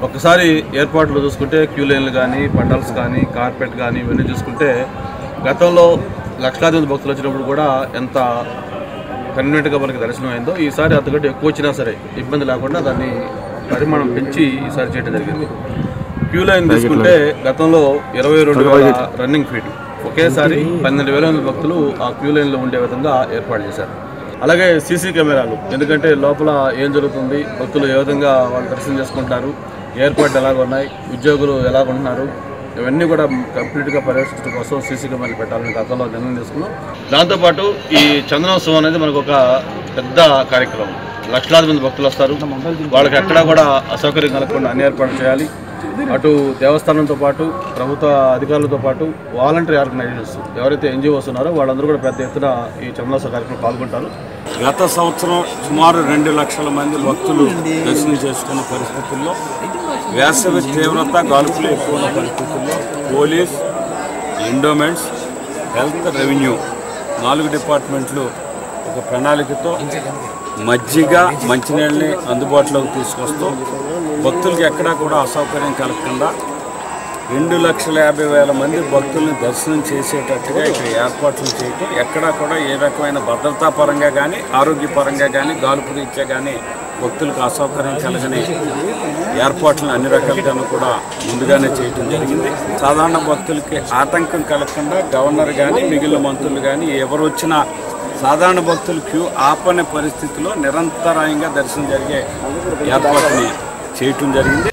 ఒకసారి ఏర్పాట్లు చూసుకుంటే క్యూ లైన్లు కానీ పండల్స్ కానీ కార్పెట్ కానీ ఇవన్నీ చూసుకుంటే గతంలో లక్షలాది మంది భక్తులు వచ్చినప్పుడు కూడా ఎంత కన్వీనెంట్గా మనకి దర్శనం అయిందో ఈసారి అంతకంటే ఎక్కువ వచ్చినా సరే ఇబ్బంది లేకుండా దాన్ని పరిమాణం పెంచి ఈసారి చేయడం జరిగింది. క్యూ లైన్ తీసుకుంటే గతంలో 22,000 రన్నింగ్ ఫీట్ ఒకేసారి 12,000 భక్తులు ఆ క్యూ లైన్లో ఉండే విధంగా ఏర్పాటు చేశారు. అలాగే సీసీ కెమెరాలు, ఎందుకంటే లోపల ఏం జరుగుతుంది, భక్తులు ఏ విధంగా వాళ్ళు దర్శనం చేసుకుంటారు, ఏర్పాట్లు ఎలాగ ఉన్నాయి, ఉద్యోగులు ఎలాగ ఉంటున్నారు, ఇవన్నీ కూడా కంప్లీట్గా పర్యవేక్షించడం కోసం సీసీ కెమెరాలు పెట్టాలని గతంలో నిర్ణయం తీసుకున్నాం. దాంతోపాటు ఈ చందనోత్సవం అనేది మనకు ఒక పెద్ద కార్యక్రమం. లక్షలాది మంది భక్తులు వస్తారు, వాళ్ళకి ఎక్కడా కూడా అసౌకర్యం కలగకుండా అన్ని ఏర్పాట్లు చేయాలి. అటు దేవస్థానంతో పాటు ప్రభుత్వ అధికారులతో పాటు వాలంటరీ ఆర్గనైజేషన్స్ ఎవరైతే ఎన్జిఓస్ ఉన్నారో వాళ్ళందరూ కూడా పెద్ద ఎత్తున ఈ చందనోత్సవ కార్యక్రమంలో పాల్గొంటారు. గత సంవత్సరం సుమారు 2 లక్షల మంది భక్తులు దర్శనం చేసుకున్న పరిస్థితుల్లో, వేసవి తీవ్రత గాలుపులు ఎక్కువ ఉన్న పరిస్థితుల్లో పోలీస్, ఎండోమెంట్స్, హెల్త్, రెవెన్యూ 4 డిపార్ట్మెంట్లు ఒక ప్రణాళికతో మజ్జిగ, మంచినీళ్ళని అందుబాటులోకి తీసుకొస్తూ భక్తులకి ఎక్కడా కూడా అసౌకర్యం కలగకుండా 2,50,000 మంది భక్తుల్ని దర్శనం చేసేటట్టుగా ఇక్కడ ఏర్పాట్లు చేయటం, ఎక్కడా కూడా ఏ రకమైన భద్రతా పరంగా కానీ ఆరోగ్యపరంగా కానీ గాలుపు రీత్యా కానీ భక్తులకు అసౌకర్యం కలగని ఏర్పాట్లను అన్ని రకాలుగాను కూడా ముందుగానే చేయటం జరిగింది. సాధారణ భక్తులకి ఆటంకం కలగకుండా గవర్నర్ కానీ మిగిలిన మంత్రులు కానీ ఎవరు వచ్చినా సాధారణ భక్తులు క్యూ ఆపనే పరిస్థితిలో నిరంతరాయంగా దర్శనం జరిగే ఏర్పాటుని చేయటం జరిగింది.